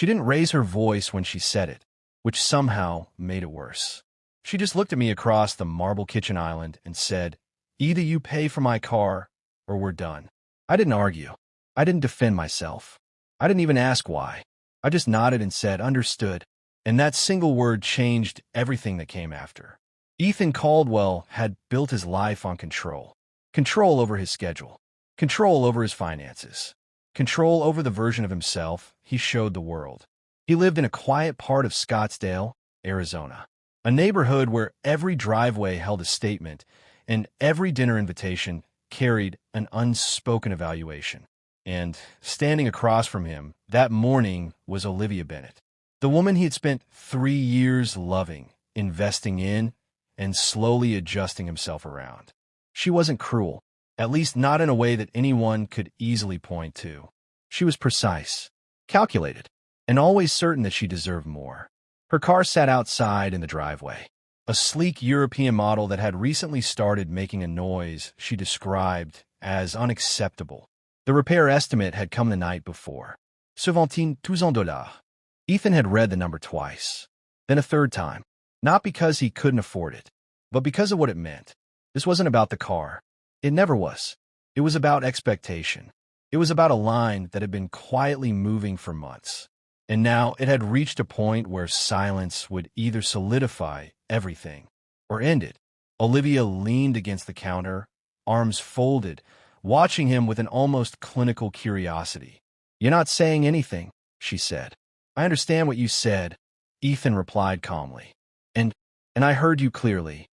She didn't raise her voice when she said it, which somehow made it worse. She just looked at me across the marble kitchen island and said, "Either you pay for my car, or we're done." I didn't argue. I didn't defend myself. I didn't even ask why. I just nodded and said, "Understood." And that single word changed everything that came after. Ethan Caldwell had built his life on control. Control over his schedule. Control over his finances. Control over the version of himself he showed the world. He lived in a quiet part of Scottsdale, Arizona. A neighborhood where every driveway held a statement and every dinner invitation carried an unspoken evaluation. And standing across from him that morning was Olivia Bennett, the woman he had spent 3 years loving, investing in, and slowly adjusting himself around. She wasn't cruel, at least not in a way that anyone could easily point to. She was precise, calculated, and always certain that she deserved more. Her car sat outside in the driveway, a sleek European model that had recently started making a noise she described as unacceptable. The repair estimate had come the night before. $17,000. Ethan had read the number twice, then a third time, not because he couldn't afford it, but because of what it meant. This wasn't about the car. It never was. It was about expectation. It was about a line that had been quietly moving for months. And now it had reached a point where silence would either solidify everything or end it. Olivia leaned against the counter, arms folded, watching him with an almost clinical curiosity. "You're not saying anything," she said. "I understand what you said," Ethan replied calmly. And I heard you clearly."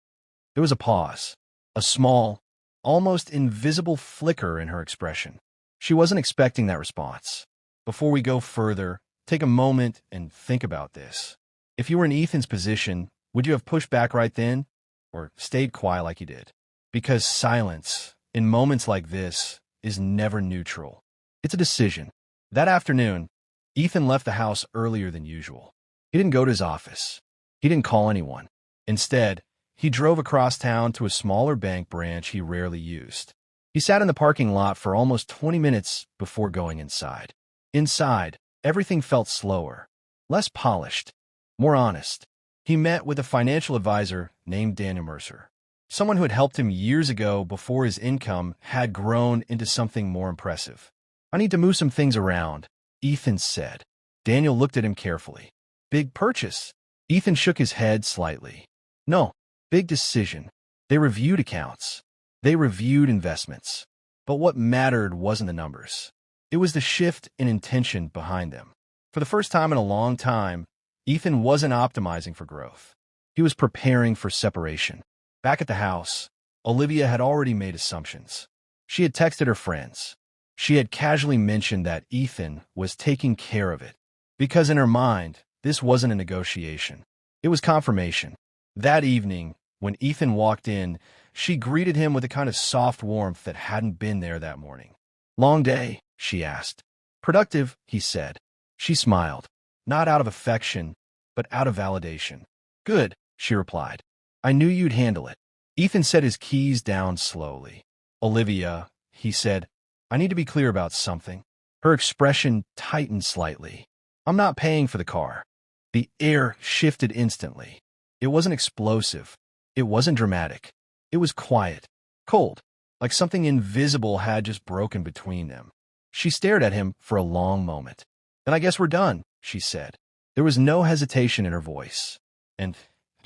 There was a pause, a small, almost invisible flicker in her expression. She wasn't expecting that response. Before we go further, take a moment and think about this. If you were in Ethan's position, would you have pushed back right then, or stayed quiet like you did? Because silence, in moments like this, is never neutral. It's a decision. That afternoon, Ethan left the house earlier than usual. He didn't go to his office. He didn't call anyone. Instead, he drove across town to a smaller bank branch he rarely used. He sat in the parking lot for almost 20 minutes before going inside. Inside, everything felt slower, less polished, more honest. He met with a financial advisor named Daniel Mercer, someone who had helped him years ago before his income had grown into something more impressive. "I need to move some things around," Ethan said. Daniel looked at him carefully. "Big purchase?" Ethan shook his head slightly. "No, big decision." They reviewed accounts. They reviewed investments. But what mattered wasn't the numbers. It was the shift in intention behind them. For the first time in a long time, Ethan wasn't optimizing for growth. He was preparing for separation. Back at the house, Olivia had already made assumptions. She had texted her friends. She had casually mentioned that Ethan was taking care of it. Because in her mind, this wasn't a negotiation. It was confirmation. That evening, when Ethan walked in, she greeted him with a kind of soft warmth that hadn't been there that morning. "Long day?" she asked. "Productive," he said. She smiled, not out of affection, but out of validation. "Good," she replied. "I knew you'd handle it." Ethan set his keys down slowly. "Olivia," he said, "I need to be clear about something." Her expression tightened slightly. "I'm not paying for the car." The air shifted instantly. It wasn't explosive. It wasn't dramatic. It was quiet, cold, like something invisible had just broken between them. She stared at him for a long moment. "Then I guess we're done," she said. There was no hesitation in her voice. And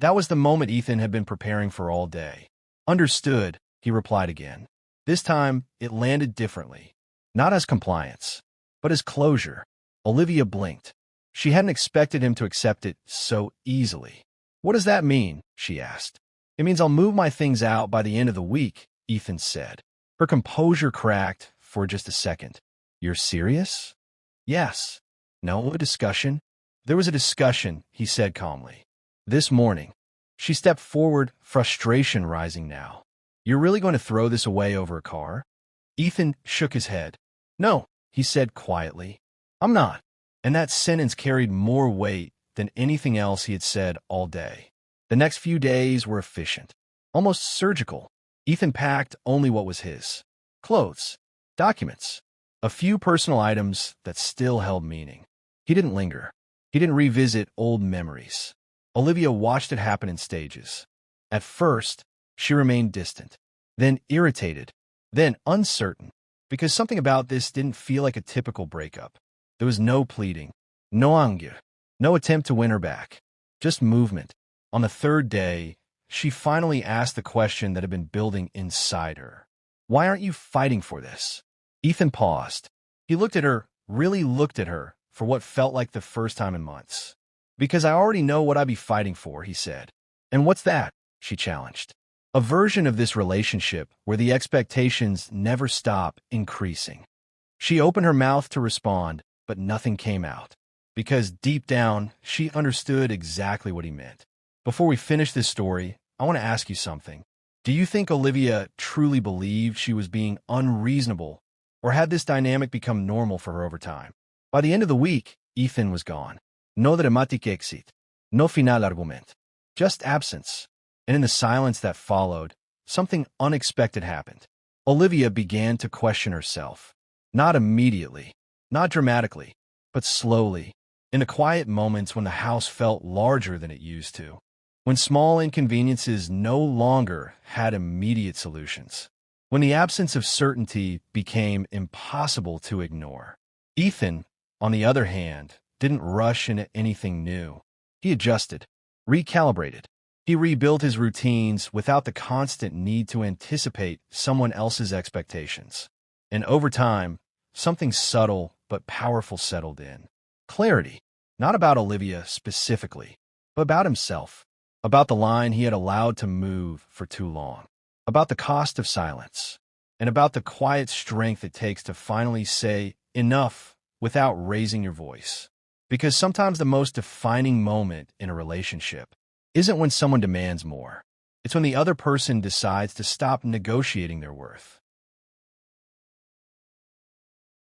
that was the moment Ethan had been preparing for all day. "Understood," he replied again. This time, it landed differently. Not as compliance, but as closure. Olivia blinked. She hadn't expected him to accept it so easily. "What does that mean?" she asked. "It means I'll move my things out by the end of the week," Ethan said. Her composure cracked for just a second. "You're serious?" "Yes." "No, a discussion?" "There was a discussion," he said calmly. "This morning." She stepped forward, frustration rising now. "You're really going to throw this away over a car?" Ethan shook his head. "No," he said quietly. "I'm not." And that sentence carried more weight than anything else he had said all day. The next few days were efficient, almost surgical. Ethan packed only what was his: clothes, documents, a few personal items that still held meaning. He didn't linger. He didn't revisit old memories. Olivia watched it happen in stages. At first, she remained distant, then irritated, then uncertain, because something about this didn't feel like a typical breakup. There was no pleading, no anger, no attempt to win her back, just movement. On the third day, she finally asked the question that had been building inside her. Why aren't you fighting for this? Ethan paused. He looked at her, really looked at her, for what felt like the first time in months. Because I already know what I'd be fighting for, he said. And what's that? She challenged. A version of this relationship where the expectations never stop increasing. She opened her mouth to respond, but nothing came out. Because deep down, she understood exactly what he meant. Before we finish this story, I want to ask you something. Do you think Olivia truly believed she was being unreasonable, or had this dynamic become normal for her over time? By the end of the week, Ethan was gone. No dramatic exit. No final argument. Just absence. And in the silence that followed, something unexpected happened. Olivia began to question herself. Not immediately, not dramatically, but slowly, in the quiet moments when the house felt larger than it used to, when small inconveniences no longer had immediate solutions, when the absence of certainty became impossible to ignore. Ethan, on the other hand, didn't rush into anything new. He adjusted, recalibrated. He rebuilt his routines without the constant need to anticipate someone else's expectations. And over time, something subtle but powerful settled in. Clarity, not about Olivia specifically, but about himself, about the line he had allowed to move for too long, about the cost of silence, and about the quiet strength it takes to finally say enough without raising your voice. Because sometimes the most defining moment in a relationship isn't when someone demands more. It's when the other person decides to stop negotiating their worth.